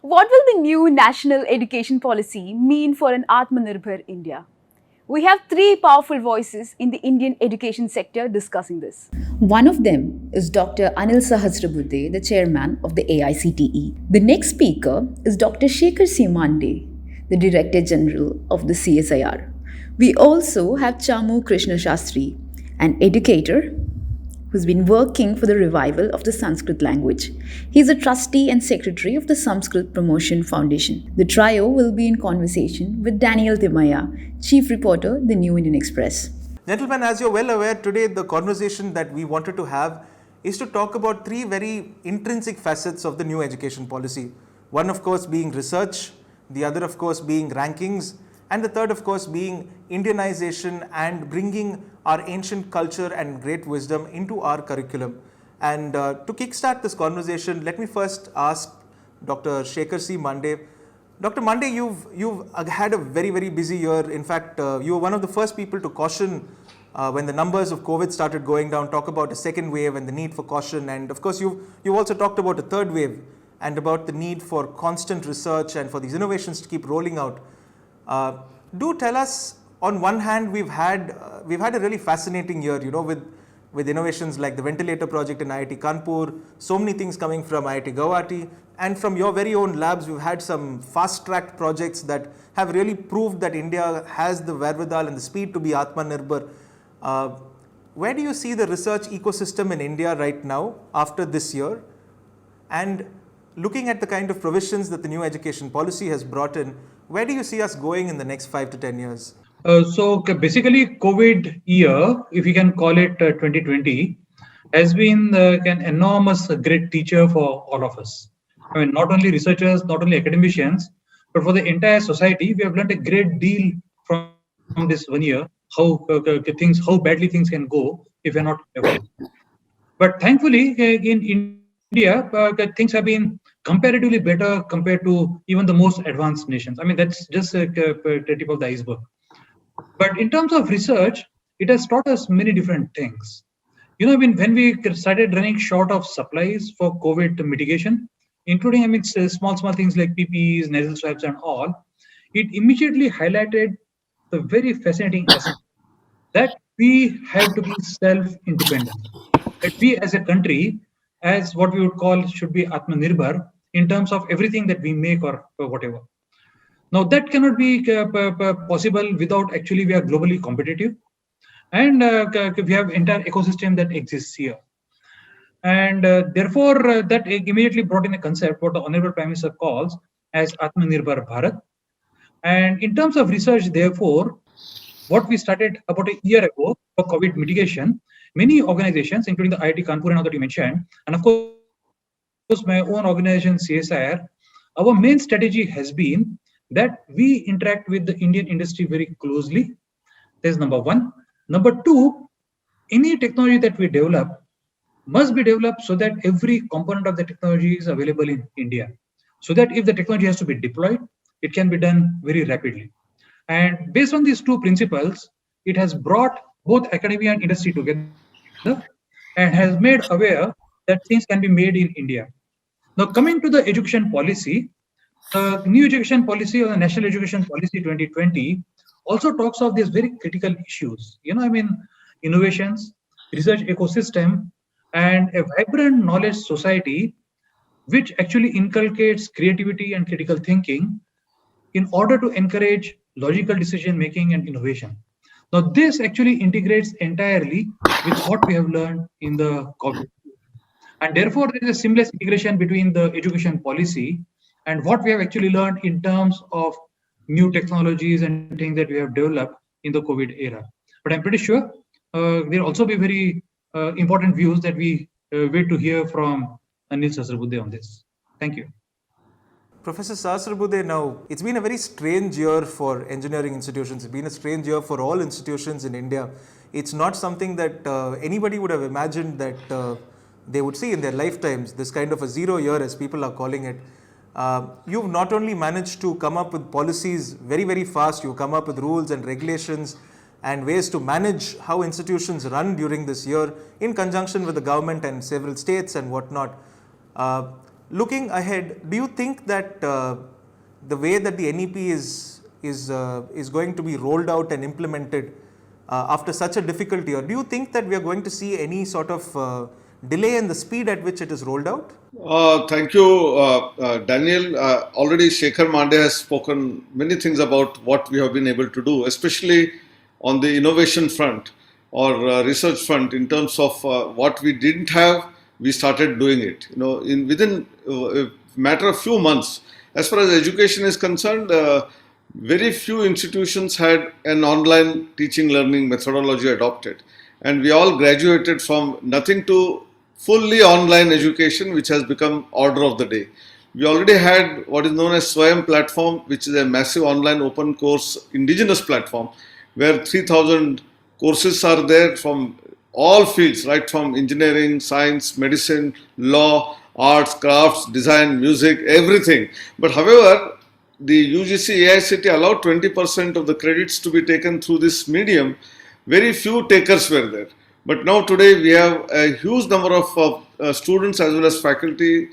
What will the new national education policy mean for an Atmanirbhar India? We have three powerful voices in the Indian education sector discussing this. One of them is Dr. Anil Sahasrabudhe, the chairman of the AICTE. The next speaker is Dr. Shekhar C. Mande, the Director General of the CSIR. We also have Chamu Krishna Shastri, an educator who's been working for the revival of the Sanskrit language. He is a trustee and secretary of the Sanskrit Promotion Foundation. The trio will be in conversation with Daniel Timaya, chief reporter, The New Indian Express. Gentlemen, as you're well aware, today the conversation that we wanted to have is to talk about three very intrinsic facets of the new education policy. One, of course, being research, the other, of course, being rankings, and the third, of course, being Indianization and bringing our ancient culture and great wisdom into our curriculum. And to kickstart this conversation, let me first ask Dr. Shekhar C. Mande. Dr. Mande, you've had a very busy year. In fact, you were one of the first people to caution when the numbers of COVID started going down, talk about a second wave and the need for caution. And of course, you've also talked about a third wave and about the need for constant research and for these innovations to keep rolling out. Do tell us, on one hand, we've had a really fascinating year, with innovations like the ventilator project in IIT Kanpur, so many things coming from IIT Guwahati, and from your very own labs, we've had some fast-tracked projects that have really proved that India has the wherewithal and the speed to be Atmanirbhar. Where do you see the research ecosystem in India right now after this year? And looking at the kind of provisions that the new education policy has brought in, where do you see us going in the next 5 to 10 years? Basically, COVID year, if you can call it 2020, has been an enormous great teacher for all of us. I mean, not only researchers, not only academicians, but for the entire society, we have learned a great deal from this 1 year, how badly things can go if we're not careful. But thankfully, in India, things have been comparatively better compared to even the most advanced nations. I mean, that's just the tip of the iceberg. But in terms of research, it has taught us many different things. When we started running short of supplies for COVID mitigation, including, small things like PPEs, nasal swabs and all, it immediately highlighted the very fascinating aspect that we have to be self-independent. That we as a country, as what we would call should be Atmanirbhar in terms of everything that we make or whatever. Now that cannot be possible without actually we are globally competitive, and we have entire ecosystem that exists here. And therefore, that immediately brought in a concept what the Honorable Prime Minister calls as Atmanirbhar Bharat. And in terms of research, therefore, what we started about a year ago for COVID mitigation, many organizations, including the IIT Kanpur and all that you mentioned, and of course my own organization CSIR, our main strategy has been that we interact with the Indian industry very closely. That's number one. Number two, any technology that we develop must be developed so that every component of the technology is available in India. So that if the technology has to be deployed, it can be done very rapidly. And based on these two principles, it has brought both academia and industry together and has made aware that things can be made in India. Now, coming to the education policy, the new education policy or the National Education Policy 2020 also talks of these very critical issues. Innovations, research ecosystem, and a vibrant knowledge society, which actually inculcates creativity and critical thinking in order to encourage logical decision making and innovation. Now, this actually integrates entirely with what we have learned in the COVID. And therefore, there is a seamless integration between the education policy and what we have actually learned in terms of new technologies and things that we have developed in the COVID era. But I'm pretty sure there will also be very important views that we wait to hear from Anil Sahasrabudhe on this. Thank you. Professor Sahasrabudhe, now, it's been a very strange year for engineering institutions. It's been a strange year for all institutions in India. It's not something that anybody would have imagined that they would see in their lifetimes, this kind of a zero year as people are calling it. You've not only managed to come up with policies very fast, you've come up with rules and regulations and ways to manage how institutions run during this year in conjunction with the government and several states and whatnot. looking ahead, do you think that the way that the NEP is going to be rolled out and implemented after such a difficult year, do you think that we are going to see any sort of delay in the speed at which it is rolled out? Thank you, Daniel. Already Shekhar Mande has spoken many things about what we have been able to do, especially on the innovation front or research front. In terms of what we didn't have, we started doing it. Within a matter of few months. As far as education is concerned, very few institutions had an online teaching learning methodology adopted, and we all graduated from nothing to fully online education, which has become order of the day. We already had what is known as Swayam platform, which is a massive online open course indigenous platform where 3,000 courses are there from all fields, right from engineering, science, medicine, law, arts, crafts, design, music, everything. But however, the UGC AICT allowed 20% of the credits to be taken through this medium. Very few takers were there. But now today we have a huge number of students as well as faculty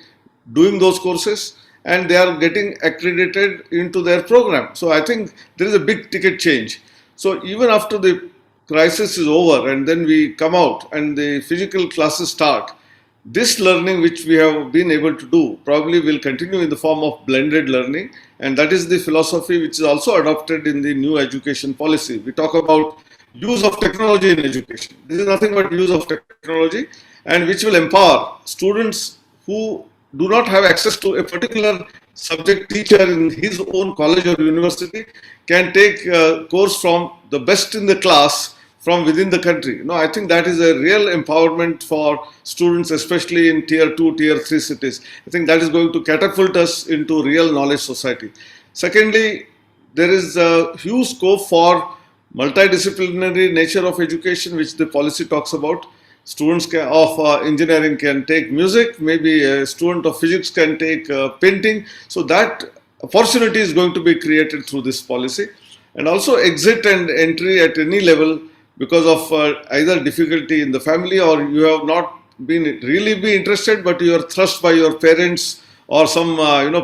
doing those courses, and they are getting accredited into their program. So I think there is a big ticket change. So even after the crisis is over and then we come out and the physical classes start, this learning which we have been able to do probably will continue in the form of blended learning, and that is the philosophy which is also adopted in the new education policy. We talk about use of technology in education. This is nothing but use of technology, and which will empower students who do not have access to a particular subject teacher in his own college or university can take a course from the best in the class from within the country. I think that is a real empowerment for students, especially in tier 2, tier 3 cities. I think that is going to catapult us into real knowledge society. Secondly, there is a huge scope for multidisciplinary nature of education, which the policy talks about. Students of engineering can take music, maybe a student of physics can take painting. So that opportunity is going to be created through this policy. And also exit and entry at any level because of either difficulty in the family, or you have not been interested, but you are thrust by your parents or some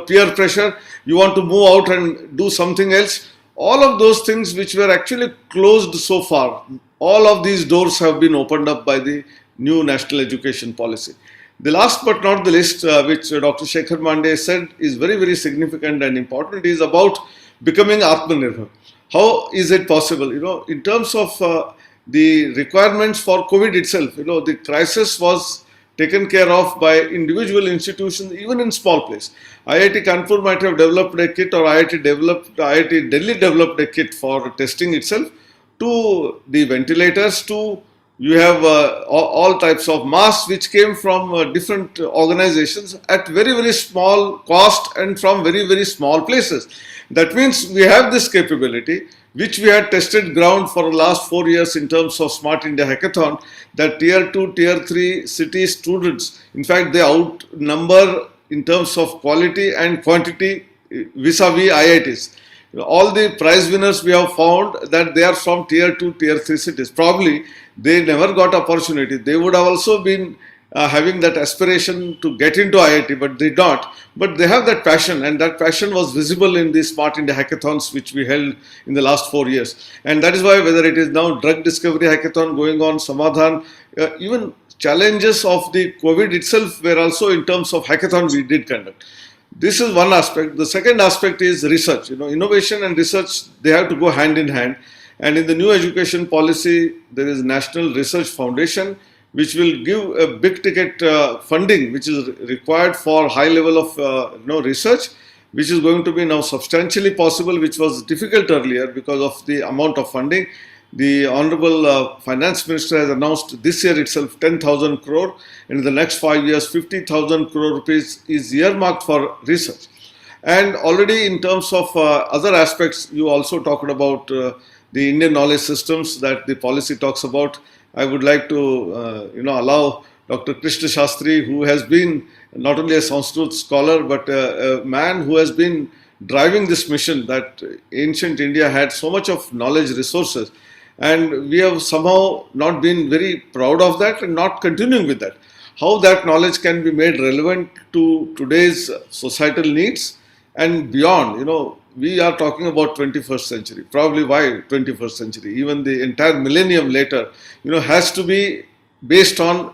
peer pressure. You want to move out and do something else. All of those things which were actually closed so far, all of these doors have been opened up by the new national education policy. The last but not the least, which Dr. Shekhar Mande said is very, very significant and important, is about becoming Atmanirbhar. How is it possible? In terms of the requirements for COVID itself, the crisis was taken care of by individual institutions, even in small place. IIT Kanpur might have developed a kit, or IIT Delhi developed a kit for testing itself, to the ventilators, to you have all types of masks which came from different organizations at very, very small cost and from very, very small places. That means we have this capability, which we had tested ground for the last 4 years in terms of Smart India Hackathon, that tier 2, tier 3 city students, in fact, they outnumber in terms of quality and quantity vis-a-vis IITs. All the prize winners we have found that they are from tier 2, tier 3 cities. Probably they never got opportunity. They would have also been having that aspiration to get into IIT, but they don't. But they have that passion, and that passion was visible in the Smart India Hackathons which we held in the last 4 years. And that is why, whether it is now Drug Discovery Hackathon going on, Samadhan, even challenges of the COVID itself were also in terms of hackathon we did conduct. This is one aspect. The second aspect is research. Innovation and research, they have to go hand in hand. And in the new education policy, there is National Research Foundation, which will give a big ticket funding, which is required for high level of research, which is going to be now substantially possible, which was difficult earlier because of the amount of funding. The Honorable Finance Minister has announced this year itself 10,000 crore, and in the next 5 years 50,000 crore rupees is earmarked for research. And already in terms of other aspects, you also talked about the Indian knowledge systems that the policy talks about. I would like to allow Dr. Krishna Shastri, who has been not only a Sanskrit scholar but a man who has been driving this mission, that ancient India had so much of knowledge resources, and we have somehow not been very proud of that and not continuing with that. how that knowledge can be made relevant to today's societal needs and beyond. We are talking about 21st century. Probably why 21st century? Even the entire millennium later, has to be based on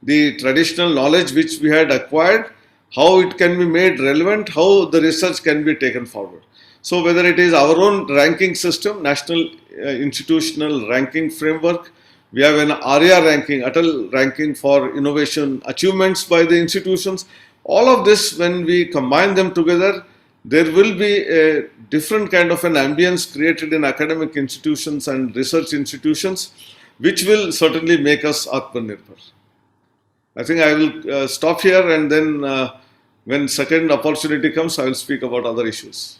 the traditional knowledge which we had acquired, how it can be made relevant, how the research can be taken forward. So whether it is our own ranking system, National Institutional Ranking Framework, we have an ARIA ranking, Atal ranking for innovation achievements by the institutions. All of this, when we combine them together, there will be a different kind of an ambience created in academic institutions and research institutions, which will certainly make us Atmanirbhar. I think I will stop here, and then when second opportunity comes, I will speak about other issues.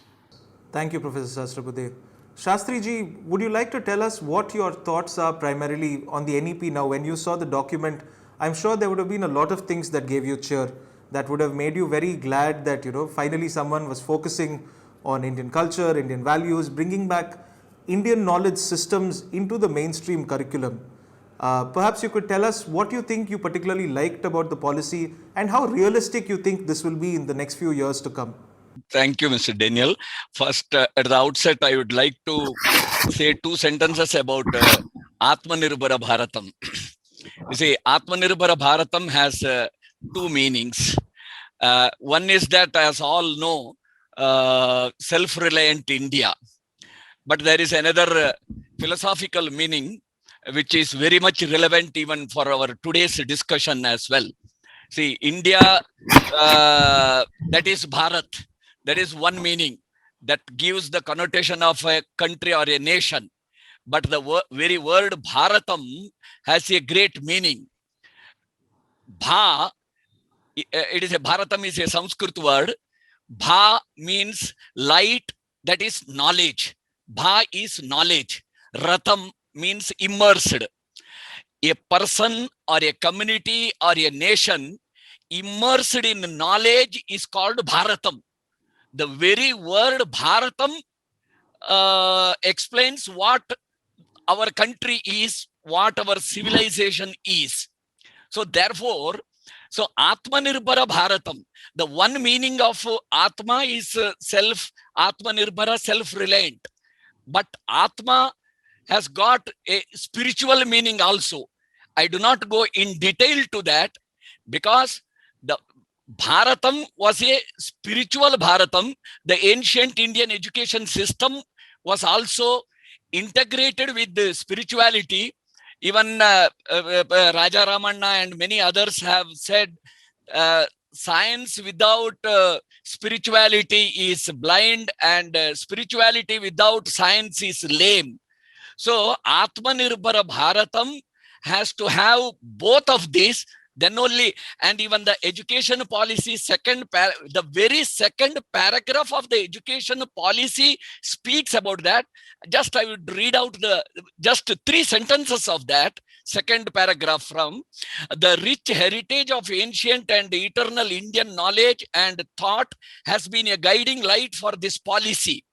Thank you, Professor Sahasrabudhe. Shastri ji, would you like to tell us what your thoughts are primarily on the NEP now? When you saw the document, I'm sure there would have been a lot of things that gave you cheer, that would have made you very glad that, finally someone was focusing on Indian culture, Indian values, bringing back Indian knowledge systems into the mainstream curriculum. Perhaps you could tell us what you think you particularly liked about the policy and how realistic you think this will be in the next few years to come. Thank you, Mr. Daniel. First, at the outset, I would like to say two sentences about Atmanirbhara Bharatam. You see, Atmanirbhara Bharatam has two meanings. One is that, as all know, self-reliant India. But there is another philosophical meaning which is very much relevant even for our today's discussion as well. See, India, that is Bharat. There is one meaning that gives the connotation of a country or a nation. But the very word Bharatam has a great meaning. Bha, Bharatam is a Sanskrit word. Bha means light, that is knowledge. Bha is knowledge. Ratam means immersed. A person or a community or a nation immersed in knowledge is called Bharatam. The very word Bharatam explains what our country is, what our civilization is. So therefore, Atmanirbhara Bharatam, the one meaning of Atma is Atmanirbhara, self-reliant. But Atma has got a spiritual meaning also. I do not go in detail to that because the Bharatam was a spiritual Bharatam. The ancient Indian education system was also integrated with the spirituality. Even Raja Ramanna and many others have said science without spirituality is blind, and spirituality without science is lame. So Atmanirbhara Bharatam has to have both of these. Then only, and even the education policy, the very second paragraph of the education policy speaks about that. Just I would read out just 3 sentences of that second paragraph from the rich heritage of ancient and eternal Indian knowledge and thought has been a guiding light for this policy.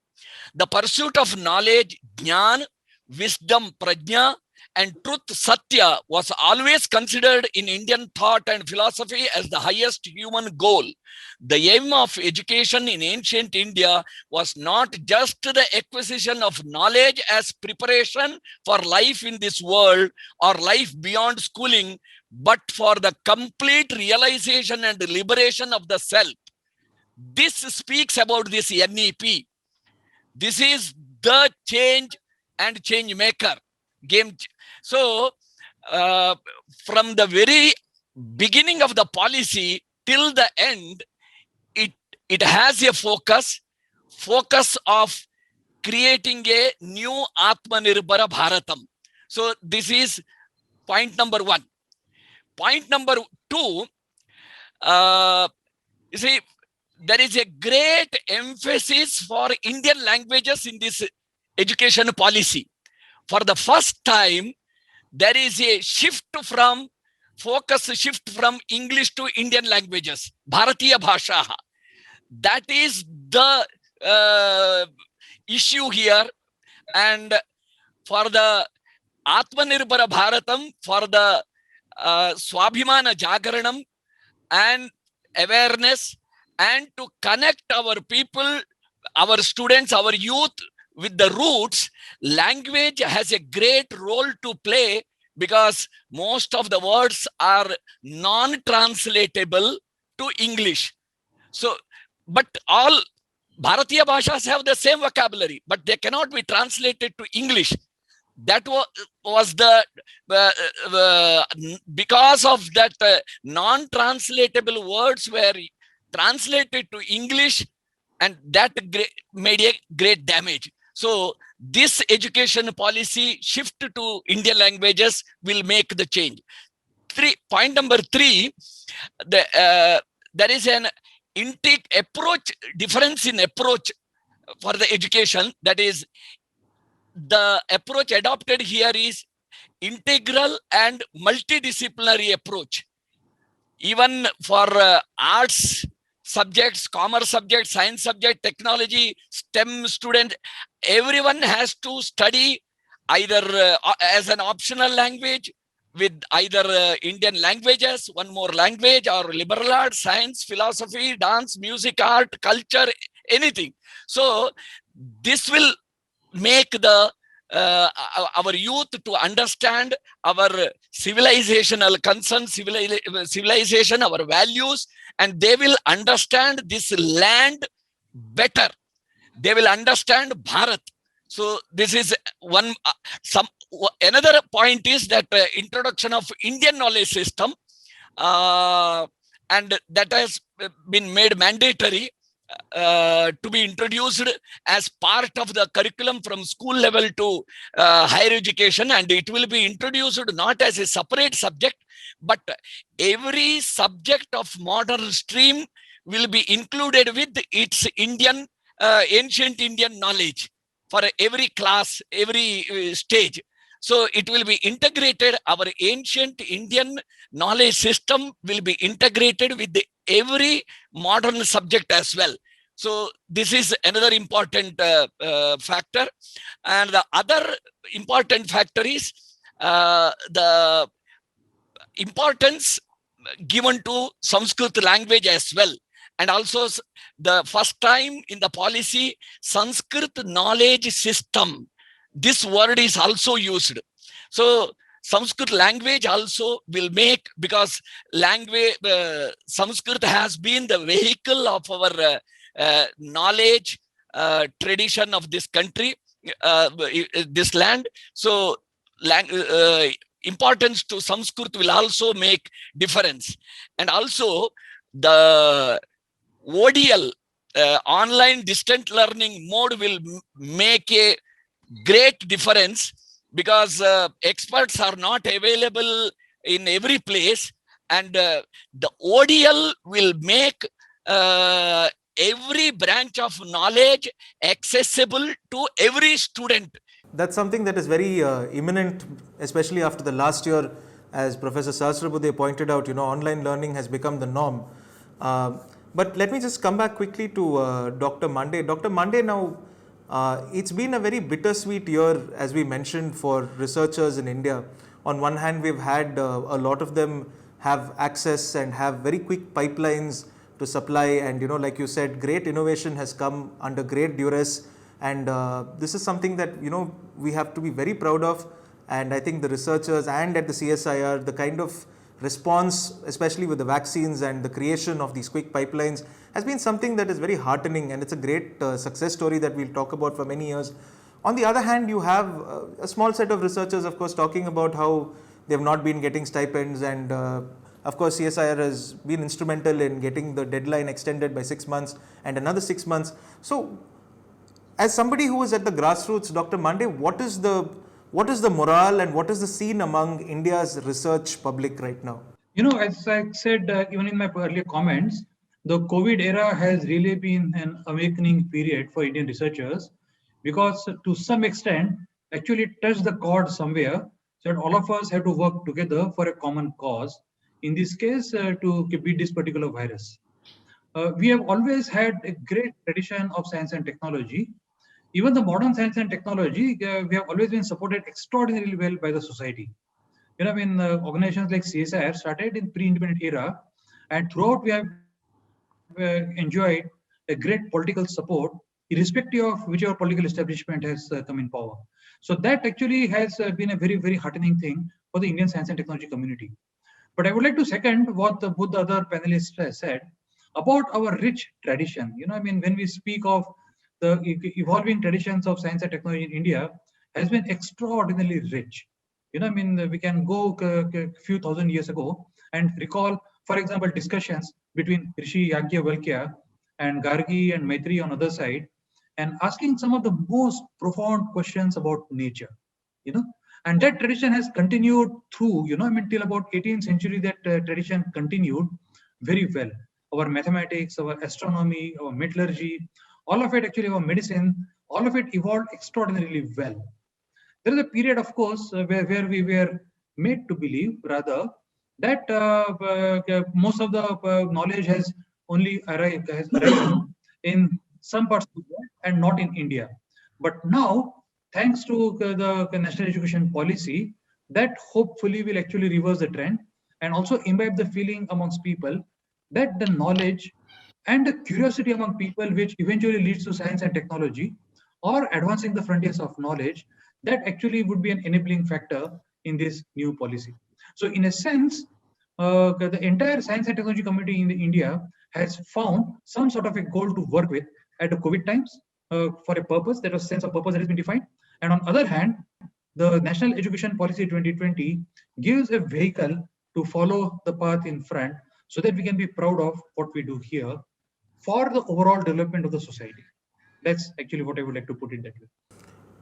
The pursuit of knowledge, jnana, wisdom, prajna, and truth, satya, was always considered in Indian thought and philosophy as the highest human goal. The aim of education in ancient India was not just the acquisition of knowledge as preparation for life in this world or life beyond schooling, but for the complete realization and liberation of the self. This speaks about this NEP. This is the change and change maker. So, from the very beginning of the policy till the end, it has a focus of creating a new Atmanirbhara Bharatam. So, this is point number 1. Point number 2, you see, there is a great emphasis for Indian languages in this education policy. For the first time, there is a focus shift from English to Indian languages, Bharatiya Bhasha. That is the issue here. And for the Atmanirbhara Bharatam, for the Swabhimana Jagaranam and awareness, and to connect our people, our students, our youth with the roots. Language has a great role to play because most of the words are non-translatable to English. So, but all Bharatiya Bhashas have the same vocabulary, but they cannot be translated to English. That was the because of that non-translatable words were translated to English, and that made a great damage. So this education policy shift to Indian languages will make the change. Point number 3, there is an difference in approach for the education. That is, the approach adopted here is integral and multidisciplinary approach. Even for arts subjects, commerce subjects, science subject, technology, STEM student, everyone has to study either as an optional language with either Indian languages, one more language, or liberal arts, science, philosophy, dance, music, art, culture, anything. So this will make the our youth to understand our civilizational concerns, civilization, our values, and they will understand this land better. They will understand Bharat. So this is one. Another point is that introduction of Indian knowledge system, and that has been made mandatory to be introduced as part of the curriculum from school level to higher education, and it will be introduced not as a separate subject, but every subject of modern stream will be included with its Indian ancient Indian knowledge for every class, every stage. So it will be integrated. Our ancient Indian knowledge system will be integrated with every modern subject as well. So this is another important factor. And the other important factor is the importance given to Sanskrit language as well. And also the first time in the policy, Sanskrit knowledge system, this word is also used. So Sanskrit language also will make, because language, Sanskrit has been the vehicle of our knowledge, tradition of this country, this land. So importance to Sanskrit will also make difference. And also the ODL, online distant learning mode, will make a great difference, because experts are not available in every place, and the ODL will make every branch of knowledge accessible to every student. That's something that is very imminent, especially after the last year. As Professor Sahasrabudhe pointed out, online learning has become the norm. But let me just come back quickly to Dr. Mande. Dr. Mande, now it's been a very bittersweet year, as we mentioned, for researchers in India. On one hand, we've had a lot of them have access and have very quick pipelines to supply, and like you said, great innovation has come under great duress, and this is something that we have to be very proud of. And I think the researchers and at the CSIR, the kind of response, especially with the vaccines and the creation of these quick pipelines, has been something that is very heartening, and it's a great success story that we'll talk about for many years. On the other hand, you have a small set of researchers, of course, talking about how they have not been getting stipends, and of course CSIR has been instrumental in getting the deadline extended by 6 months and another 6 months. So as somebody who is at the grassroots, Dr. Mande, what is the morale and what is the scene among India's research public right now? As I said, even in my earlier comments, the COVID era has really been an awakening period for Indian researchers, because to some extent, actually touched the chord somewhere, so that all of us have to work together for a common cause. In this case, to beat this particular virus. We have always had a great tradition of science and technology. Even the modern science and technology, we have always been supported extraordinarily well by the society. Organizations like CSIR started in pre-independent era, and throughout we have enjoyed a great political support, irrespective of whichever political establishment has come in power. So that actually has been a very, very heartening thing for the Indian science and technology community. But I would like to second what both the other panelists said about our rich tradition. When we speak of the evolving traditions of science and technology in India, has been extraordinarily rich. We can go a few thousand years ago and recall, for example, discussions between Rishi Yagyavalkya and Gargi and Maitri on other side, and asking some of the most profound questions about nature. And that tradition has continued through, till about 18th century. That tradition continued very well. Our mathematics, our astronomy, our metallurgy, all of it, actually our medicine, all of it evolved extraordinarily well. There is a period, of course, where we were made to believe, rather, that most of the knowledge has only arrived in some parts of the world and not in India. But now, thanks to the national education policy, that hopefully will actually reverse the trend and also imbibe the feeling amongst people that the knowledge and the curiosity among people, which eventually leads to science and technology or advancing the frontiers of knowledge, that actually would be an enabling factor in this new policy. So in a sense, the entire science and technology community in India has found some sort of a goal to work with at the COVID times for a purpose, that was sense of purpose that has been defined. And on the other hand, the National Education Policy 2020 gives a vehicle to follow the path in front so that we can be proud of what we do here for the overall development of the society. That's actually what I would like to put it that way.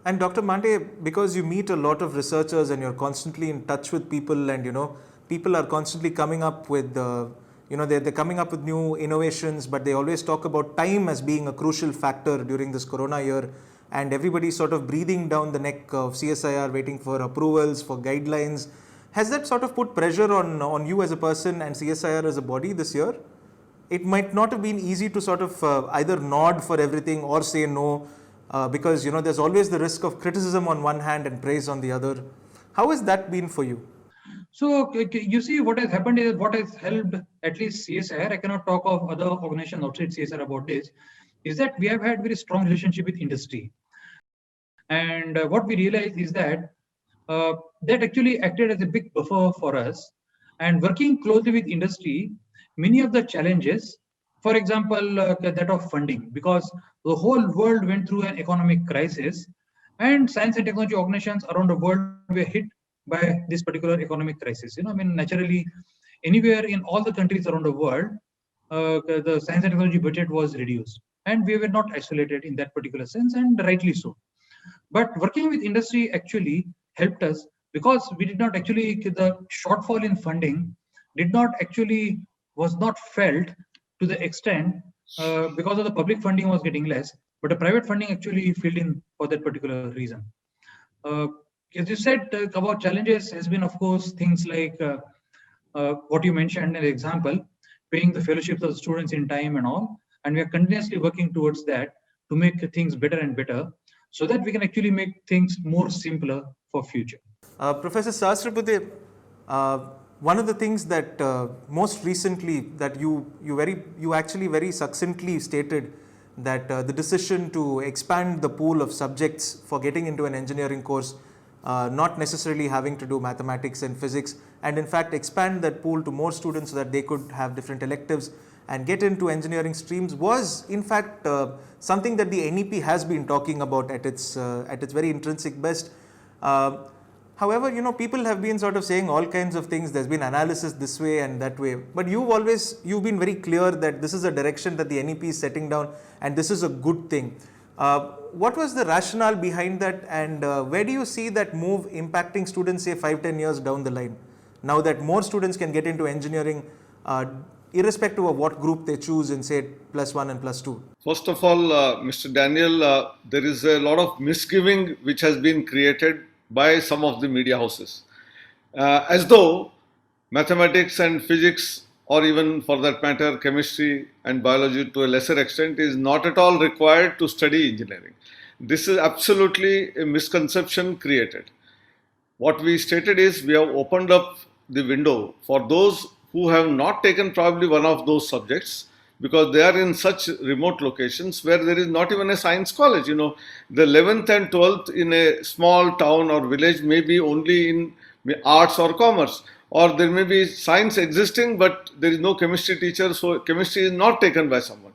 And Dr. Mande, because you meet a lot of researchers and you're constantly in touch with people, and people are constantly coming up with they're coming up with new innovations, but they always talk about time as being a crucial factor during this corona year, and everybody's sort of breathing down the neck of CSIR, waiting for approvals, for guidelines. Has that sort of put pressure on you as a person and CSIR as a body this year? It might not have been easy to sort of either nod for everything or say no, because there's always the risk of criticism on one hand and praise on the other. How has that been for you? So you see, what has happened is, what has helped at least CSIR, I cannot talk of other organizations outside CSIR about this, is that we have had very strong relationship with industry. And what we realized is that that actually acted as a big buffer for us. And working closely with industry, many of the challenges, for example, that of funding, because the whole world went through an economic crisis, and science and technology organizations around the world were hit by this particular economic crisis. Naturally, anywhere in all the countries around the world, the science and technology budget was reduced, and we were not isolated in that particular sense, and rightly so. But working with industry actually helped us, because we did not actually, the shortfall in funding was not felt to the extent because of the public funding was getting less, but the private funding actually filled in for that particular reason. As you said about challenges has been, of course, things like what you mentioned in the example, paying the fellowships of the students in time and all. And we are continuously working towards that to make things better and better, so that we can actually make things more simpler for future. Professor Sahasrabudhe, one of the things that most recently that you actually very succinctly stated, that the decision to expand the pool of subjects for getting into an engineering course, not necessarily having to do mathematics and physics, and in fact expand that pool to more students so that they could have different electives and get into engineering streams, was in fact something that the NEP has been talking about at its very intrinsic best. However, people have been sort of saying all kinds of things. There's been analysis this way and that way, but you've been very clear that this is a direction that the NEP is setting down, and this is a good thing. What was the rationale behind that, and where do you see that move impacting students, say 5-10 years down the line, now that more students can get into engineering, irrespective of what group they choose in, say, +1 and +2? First of all, Mr. Daniel, there is a lot of misgiving which has been created by some of the media houses, as though mathematics and physics, or even for that matter chemistry and biology to a lesser extent, is not at all required to study engineering. This is absolutely a misconception created. what we stated is we have opened up the window for those who have not taken probably one of those subjects because they are in such remote locations where there is not even a science college. The 11th and 12th in a small town or village may be only in arts or commerce, or there may be science existing but there is no chemistry teacher, so chemistry is not taken by someone.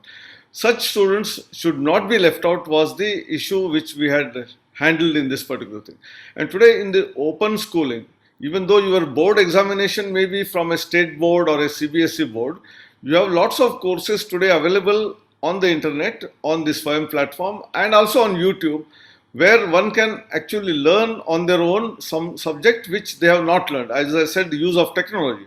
Such students should not be left out was the issue which we had handled in this particular thing. And today in the open schooling, even though your board examination may be from a state board or a CBSE board, you have lots of courses today available on the internet, on this Swayam platform, and also on YouTube, where one can actually learn on their own some subject which they have not learned. As I said, the use of technology.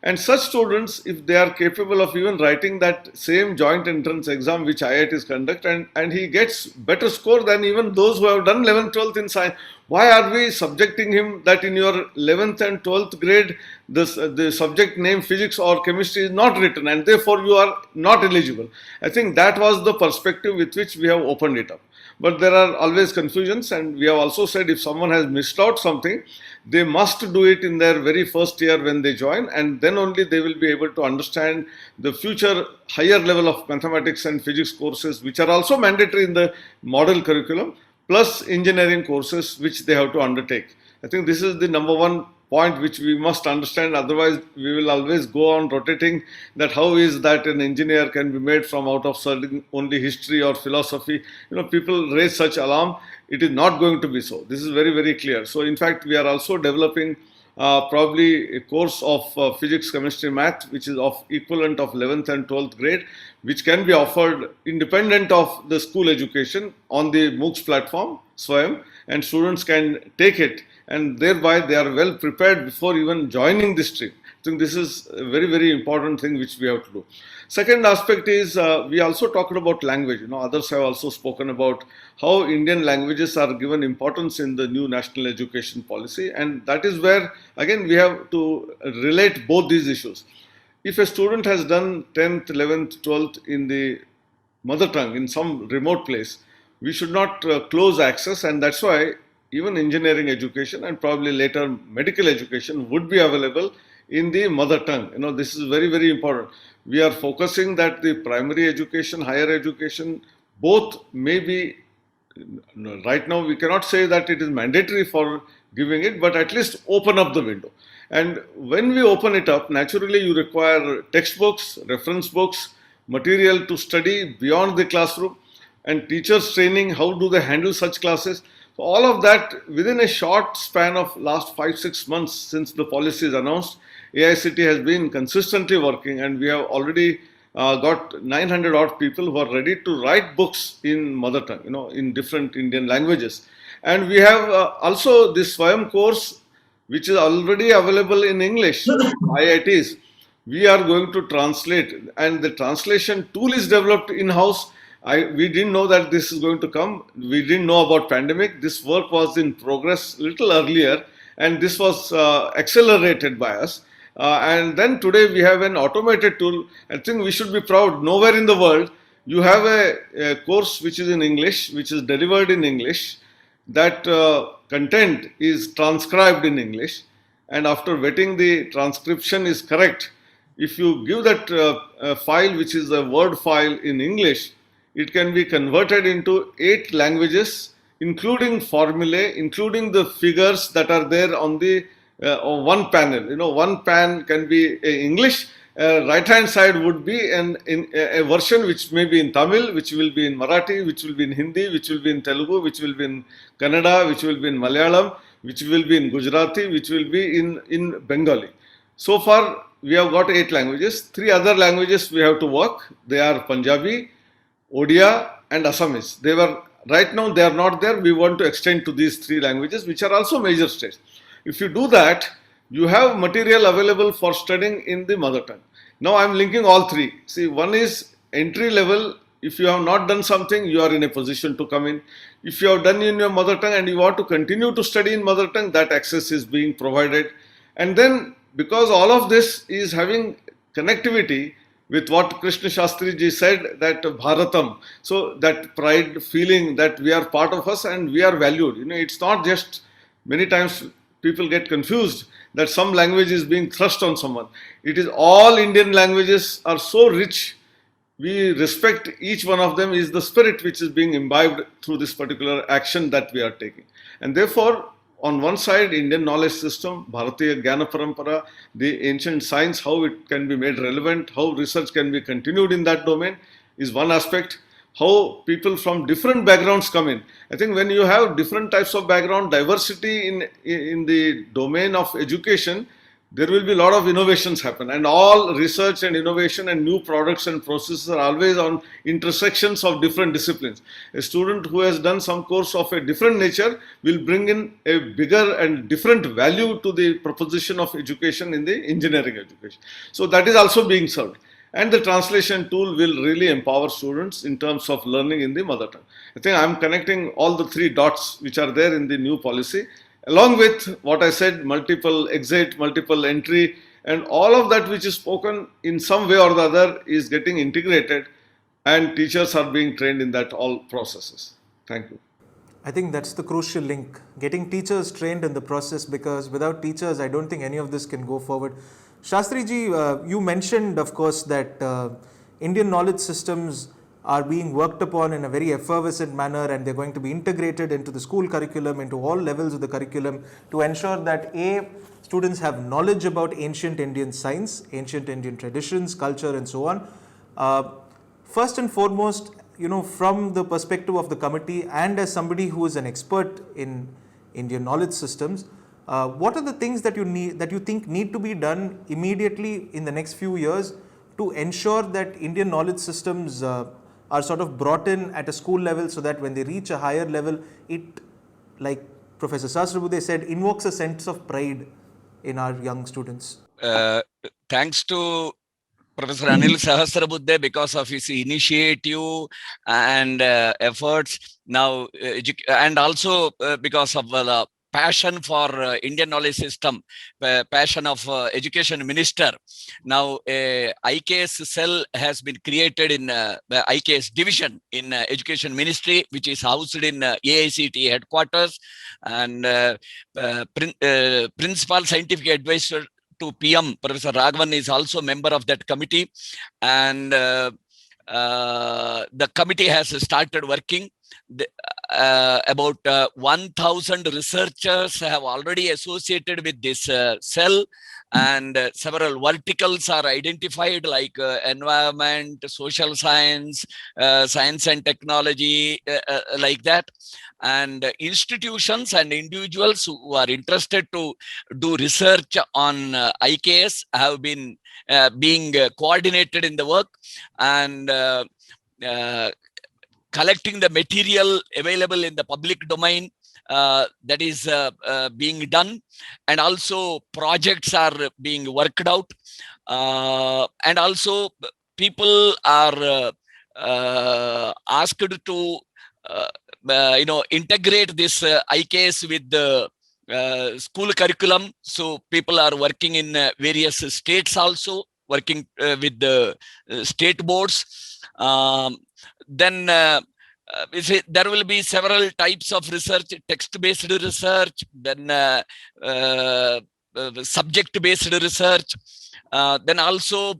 And such students, if they are capable of even writing that same joint entrance exam which IITs conduct, and he gets better score than even those who have done 11th, 12th in science. Why are we subjecting him that in your 11th and 12th grade, the subject name physics or chemistry is not written and therefore you are not eligible? I think that was the perspective with which we have opened it up. But there are always confusions, and we have also said if someone has missed out something, they must do it in their very first year when they join, and then only they will be able to understand the future higher level of mathematics and physics courses, which are also mandatory in the model curriculum, plus engineering courses which they have to undertake. I think this is the number one point which we must understand. Otherwise, we will always go on rotating that how is that an engineer can be made from out of studying only history or philosophy. People raise such alarm. It is not going to be so. This is very, very clear. So, in fact, we are also developing probably a course of physics, chemistry, math, which is of equivalent of 11th and 12th grade, which can be offered independent of the school education on the MOOCs platform, Swayam, and students can take it, and thereby they are well prepared before even joining the stream. I think this is a very, very important thing which we have to do. Second aspect is we also talked about language. Others have also spoken about how Indian languages are given importance in the new national education policy, and that is where again we have to relate both these issues. If a student has done 10th, 11th, 12th in the mother tongue in some remote place, we should not close access, and that's why even engineering education and probably later medical education would be available in the mother tongue. This is very, very important. We are focusing that the primary education, higher education, both may be, right now we cannot say that it is mandatory for giving it, but at least open up the window. And when we open it up, naturally you require textbooks, reference books, material to study beyond the classroom, and teachers training, how do they handle such classes. So all of that within a short span of last 5-6 months since the policy is announced, AICT has been consistently working, and we have already got 900 odd people who are ready to write books in mother tongue, in different Indian languages. And we have also this Swayam course, which is already available in English, IITs. We are going to translate, and the translation tool is developed in-house. We didn't know that this is going to come. We didn't know about pandemic. This work was in progress a little earlier, and this was accelerated by us. And then today we have an automated tool. I think we should be proud. Nowhere in the world you have a course which is in English, which is delivered in English, that content is transcribed in English, and after vetting the transcription is correct, if you give that file, which is a Word file in English, it can be converted into 8 languages, including formulae, including the figures that are there on the one panel. One pan can be English. Right hand side would be a version which may be in Tamil, which will be in Marathi, which will be in Hindi, which will be in Telugu, which will be in Kannada, which will be in Malayalam, which will be in Gujarati, which will be in Bengali. So far, we have got 8 languages. 3 other languages we have to work. They are Punjabi, Odia, and Assamese. Right now they are not there. We want to extend to these 3 languages, which are also major states. If you do that, you have material available for studying in the mother tongue. Now I am linking all 3. See, one is entry level. If you have not done something, you are in a position to come in. If you have done in your mother tongue and you want to continue to study in mother tongue, that access is being provided. And then, because all of this is having connectivity with what Krishna Shastri ji said, that Bharatam, so that pride feeling that we are part of us and we are valued. It's not just, many times people get confused that some language is being thrust on someone. It is all Indian languages are so rich. We respect each one of them is the spirit which is being imbibed through this particular action that we are taking. And therefore, on one side, Indian knowledge system, Bharatiya Jnana Parampara, the ancient science, how it can be made relevant, how research can be continued in that domain is one aspect. How people from different backgrounds come in. I think when you have different types of background, diversity in the domain of education, there will be a lot of innovations happen, and all research and innovation and new products and processes are always on intersections of different disciplines. A student who has done some course of a different nature will bring in a bigger and different value to the proposition of education in the engineering education. So that is also being served. And the translation tool will really empower students in terms of learning in the mother tongue. I think I'm connecting all the three dots which are there in the new policy, along with what I said, multiple exit, multiple entry, and all of that which is spoken in some way or the other is getting integrated, and teachers are being trained in that all processes. Thank you. I think that's the crucial link, getting teachers trained in the process, because without teachers, I don't think any of this can go forward. Shastri ji, you mentioned, of course, that Indian knowledge systems are being worked upon in a very effervescent manner, and they're going to be integrated into the school curriculum, into all levels of the curriculum, to ensure that students have knowledge about ancient Indian science, ancient Indian traditions, culture, and so on. First and foremost, from the perspective of the committee and as somebody who is an expert in Indian knowledge systems, what are the things that you think need to be done immediately in the next few years to ensure that Indian knowledge systems are sort of brought in at a school level, so that when they reach a higher level, it, like Professor Sahasrabudhe said, invokes a sense of pride in our young students? Thanks to Professor Anil Sahasrabudhe because of his initiative and efforts now, and also because of the passion for Indian knowledge system, passion of education minister. Now, IKS cell has been created in the IKS division in education ministry, which is housed in AICT headquarters, and principal scientific advisor to PM, Professor Raghavan, is also member of that committee, and the committee has started working. About 1,000 researchers have already associated with this cell, and several verticals are identified, like environment, social science, science and technology, like that. And institutions and individuals who are interested to do research on IKS have been being coordinated in the work, and collecting the material available in the public domain, that is being done, and also projects are being worked out, and also people are asked to integrate this IKS with the school curriculum. So people are working in various states, also working with the state boards. Then there will be several types of research: text-based research, then subject-based research. Then also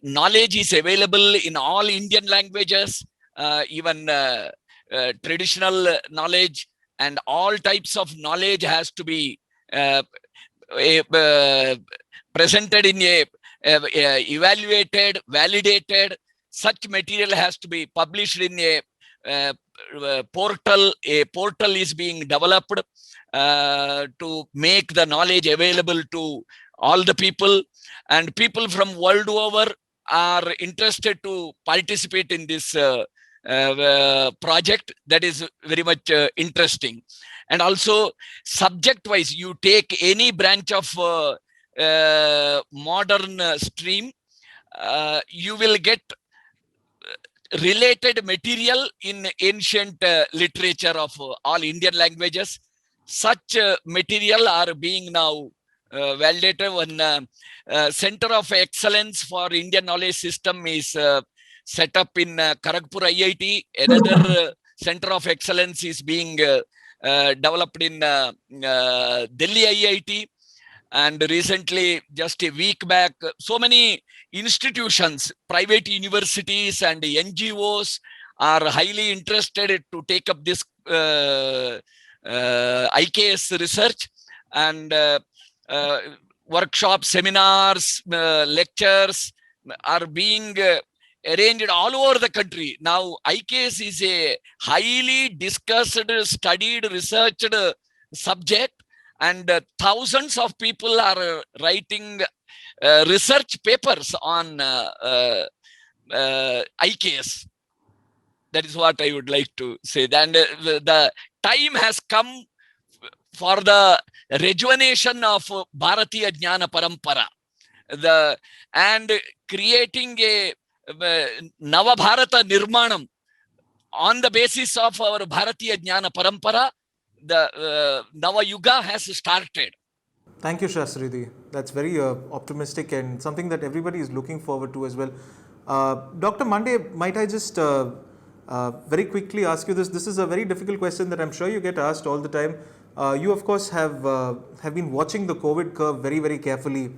knowledge is available in all Indian languages, even traditional knowledge, and all types of knowledge has to be presented in a evaluated, validated. Such material has to be published in a portal. A portal is being developed to make the knowledge available to all the people, and people from world over are interested to participate in this project. That is very much interesting. And also, subject wise, you take any branch of modern stream, you will get related material in ancient literature of all Indian languages. Such material are being now validated. One Center of Excellence for Indian Knowledge System is set up in Kharagpur IIT. Another Center of Excellence is being developed in Delhi IIT. And recently, just a week back, so many institutions, private universities and NGOs are highly interested to take up this IKS research, and workshops, seminars, lectures are being arranged all over the country. Now, IKS is a highly discussed, studied, researched subject, and thousands of people are writing research papers on IKS. That is what I would like to say. And the time has come for the rejuvenation of Bharatiya Jnana Parampara, and creating a Navabharata Nirmanam on the basis of our Bharatiya Jnana Parampara. The Nava Yuga has started. Thank you, Shastridi. That's very optimistic and something that everybody is looking forward to as well. Dr. Mande, might I just very quickly ask you this? This is a very difficult question that I'm sure you get asked all the time. You, of course, have been watching the COVID curve very, very carefully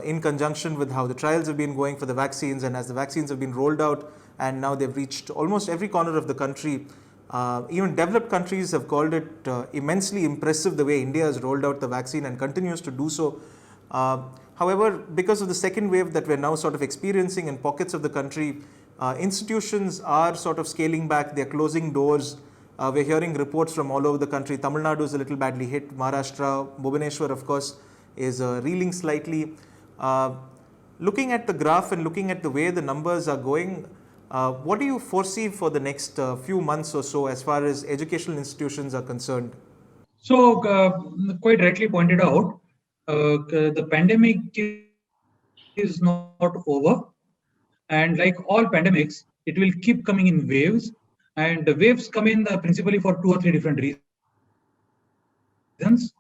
in conjunction with how the trials have been going for the vaccines, and as the vaccines have been rolled out and now they've reached almost every corner of the country. Even developed countries have called it immensely impressive the way India has rolled out the vaccine and continues to do so. However, because of the second wave that we're now sort of experiencing in pockets of the country, institutions are sort of scaling back, they're closing doors. We're hearing reports from all over the country. Tamil Nadu is a little badly hit. Maharashtra, Bhubaneswar, of course, is reeling slightly. Looking at the graph and looking at the way the numbers are going, what do you foresee for the next few months or so as far as educational institutions are concerned? So, quite rightly pointed out, the pandemic is not over. And like all pandemics, it will keep coming in waves. And the waves come in principally for 2 or 3 different reasons.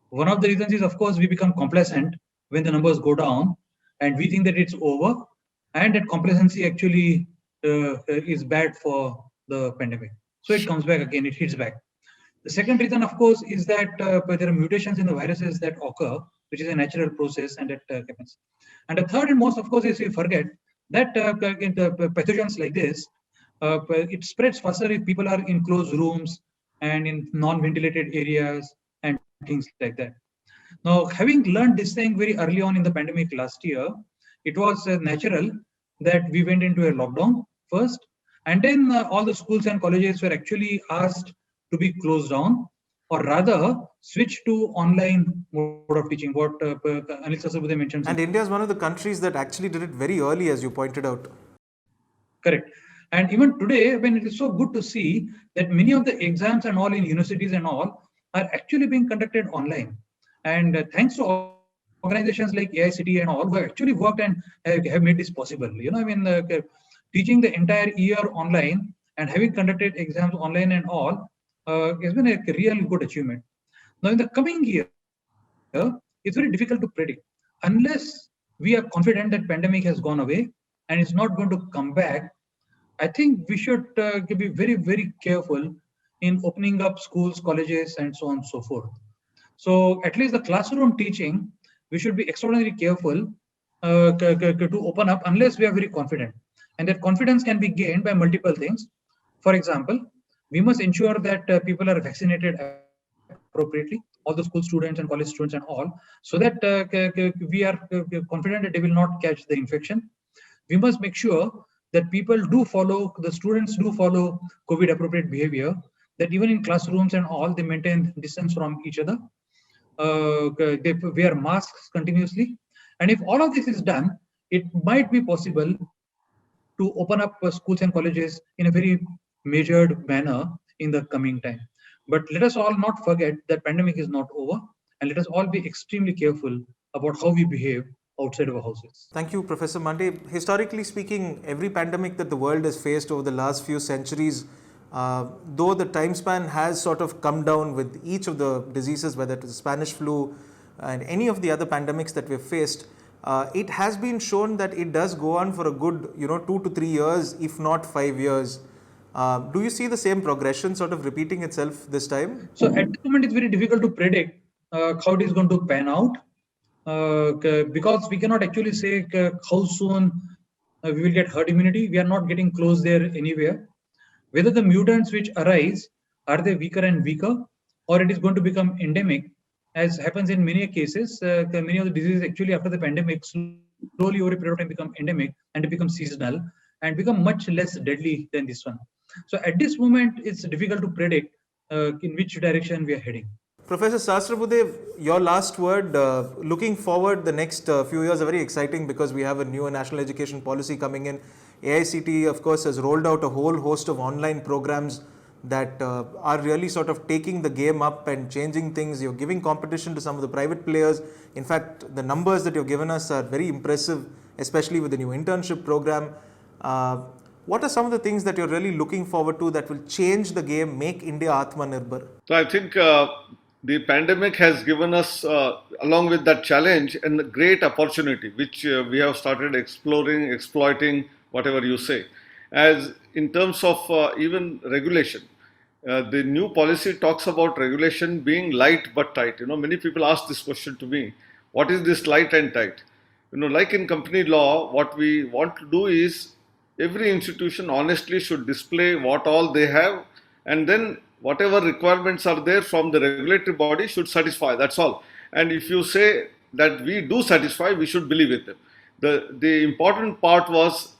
One of the reasons is, of course, we become complacent when the numbers go down and we think that it's over. And that complacency actually is bad for the pandemic. So it comes back again, it hits back. The second reason, of course, is that there are mutations in the viruses that occur, which is a natural process, and that happens. And the third and most, of course, is we forget that in the pathogens like this, it spreads faster if people are in closed rooms and in non-ventilated areas and things like that. Now, having learned this thing very early on in the pandemic last year, it was natural that we went into a lockdown first, and then all the schools and colleges were actually asked to be closed down, or rather switch to online mode of teaching, what Anil Sasabudhe mentioned. And India is one of the countries that actually did it very early, as you pointed out. Correct. And even today, when it is so good to see that many of the exams and all in universities and all are actually being conducted online. And thanks to organizations like AICTE and all who have actually worked and have made this possible. You know, I mean, teaching the entire year online and having conducted exams online and all has been a real good achievement. Now, in the coming year, it's very difficult to predict unless we are confident that pandemic has gone away and it's not going to come back. I think we should be very, very careful in opening up schools, colleges, and so on and so forth. So at least the classroom teaching, we should be extraordinarily careful to open up unless we are very confident. And that confidence can be gained by multiple things. For example, we must ensure that people are vaccinated appropriately, all the school students and college students and all, so that we are confident that they will not catch the infection. We must make sure that people do follow, the students do follow COVID appropriate behavior, that even in classrooms and all, they maintain distance from each other. They wear masks continuously. And if all of this is done, it might be possible to open up schools and colleges in a very measured manner in the coming time. But let us all not forget that pandemic is not over, and let us all be extremely careful about how we behave outside our houses. Thank you, Professor Mande. Historically speaking, every pandemic that the world has faced over the last few centuries, though the time span has sort of come down with each of the diseases, whether it is Spanish flu and any of the other pandemics that we've faced, it has been shown that it does go on for a good, 2 to 3 years, if not 5 years. Do you see the same progression sort of repeating itself this time? So at the moment, it's very difficult to predict how it is going to pan out because we cannot actually say how soon we will get herd immunity. We are not getting close there anywhere. Whether the mutants which arise, are they weaker and weaker, or it is going to become endemic, as happens in many cases. Many of the diseases actually after the pandemic slowly over a period of time become endemic and it becomes seasonal and become much less deadly than this one. So at this moment, it's difficult to predict in which direction we are heading. Professor Sahasrabuddhe, your last word. Looking forward, the next few years are very exciting because we have a new national education policy coming in. AICTE, of course, has rolled out a whole host of online programs that are really sort of taking the game up and changing things. You're giving competition to some of the private players. In fact, the numbers that you've given us are very impressive, especially with the new internship program. What are some of the things that you're really looking forward to that will change the game, make India Atmanirbhar? So I think the pandemic has given us, along with that challenge, a great opportunity, which we have started exploring, exploiting, whatever you say. As in terms of even regulation, the new policy talks about regulation being light but tight. Many people ask this question to me: what is this light and tight? Like in company law, what we want to do is every institution honestly should display what all they have, and then whatever requirements are there from the regulatory body should satisfy. That's all. And if you say that we do satisfy, we should believe in them. The important part was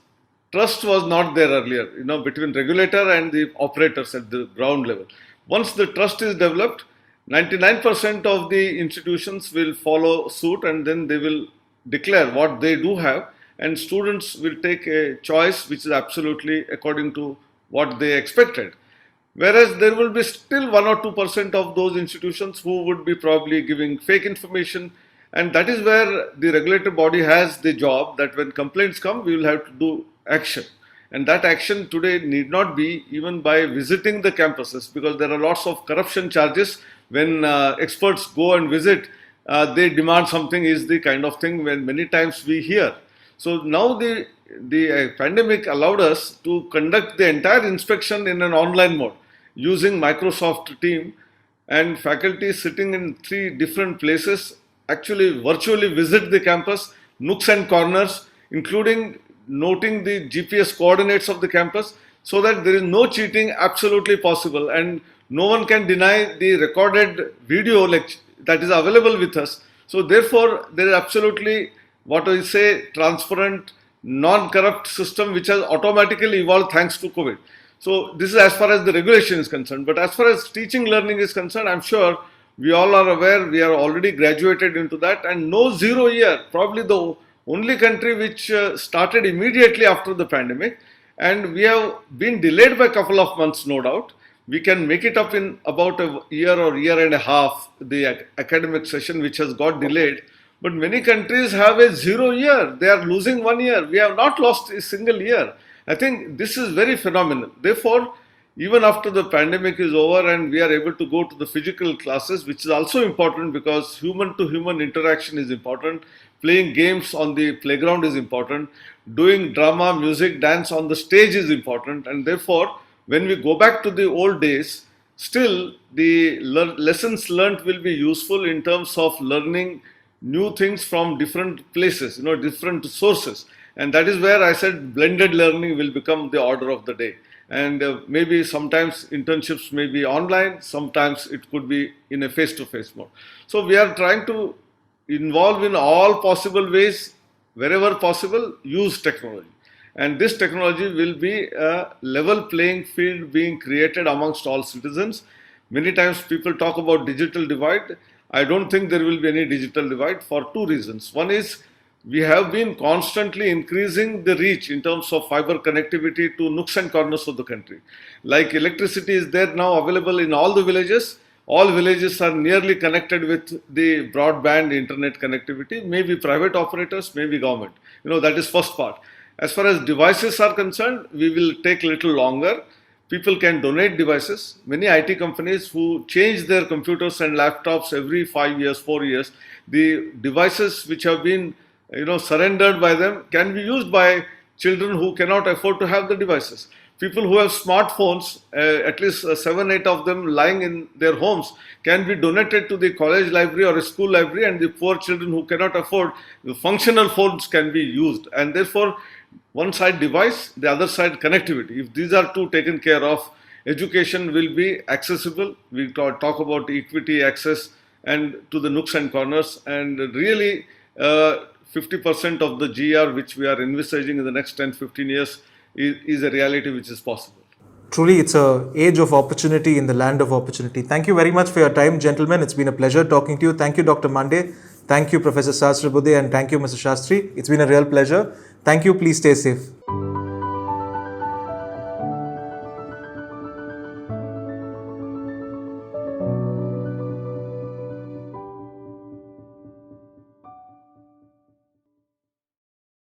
trust was not there earlier, between regulator and the operators at the ground level. Once the trust is developed, 99% of the institutions will follow suit, and then they will declare what they do have, and students will take a choice which is absolutely according to what they expected. Whereas there will be still 1 or 2% of those institutions who would be probably giving fake information, and that is where the regulatory body has the job that when complaints come, we will have to do action. And that action today need not be even by visiting the campuses, because there are lots of corruption charges when experts go and visit. They demand something is the kind of thing when many times we hear. So now the pandemic allowed us to conduct the entire inspection in an online mode using Microsoft Teams, and faculty sitting in 3 different places actually virtually visit the campus, nooks and corners, including noting the GPS coordinates of the campus, so that there is no cheating absolutely possible, and no one can deny the recorded video that is available with us. So therefore, there is absolutely, what I say, transparent, non-corrupt system which has automatically evolved thanks to COVID. So this is as far as the regulation is concerned. But as far as teaching learning is concerned, I'm sure we all are aware, we are already graduated into that, and no 0 year, probably the only country which started immediately after the pandemic, and we have been delayed by a couple of months, no doubt. We can make it up in about a year or year and a half, the academic session which has got delayed. But many countries have a 0 year. They are losing 1 year. We have not lost a single year. I think this is very phenomenal. Therefore, even after the pandemic is over and we are able to go to the physical classes, which is also important because human to human interaction is important. Playing games on the playground is important. Doing drama, music, dance on the stage is important. And therefore, when we go back to the old days, still the lessons learned will be useful in terms of learning new things from different places, different sources. And that is where I said blended learning will become the order of the day. And maybe sometimes internships may be online, sometimes it could be in a face-to-face mode. So we are trying to involve in all possible ways, wherever possible, use technology. And this technology will be a level playing field being created amongst all citizens. Many times people talk about digital divide. I don't think there will be any digital divide for 2 reasons. One is we have been constantly increasing the reach in terms of fiber connectivity to nooks and corners of the country. Like electricity is there now available in all the villages. All villages are nearly connected with the broadband internet connectivity, maybe private operators, maybe government. That is first part. As far as devices are concerned, we will take a little longer. People can donate devices. Many IT companies who change their computers and laptops every 5 years, 4 years, the devices which have been surrendered by them can be used by children who cannot afford to have the devices. people who have smartphones, at least 7, 8 of them lying in their homes, can be donated to the college library or a school library, and the poor children who cannot afford, the functional phones can be used. And therefore, one side device, the other side connectivity. If these are two taken care of, education will be accessible. We talk about equity, access, and to the nooks and corners, and really 50% of the GR which we are envisaging in the next 10-15 years is a reality which is possible. Truly, it's an age of opportunity in the land of opportunity. Thank you very much for your time, gentlemen. It's been a pleasure talking to you. Thank you, Dr. Mande. Thank you, Professor Sahasrabudhe, and thank you, Mr. Shastri. It's been a real pleasure. Thank you. Please stay safe.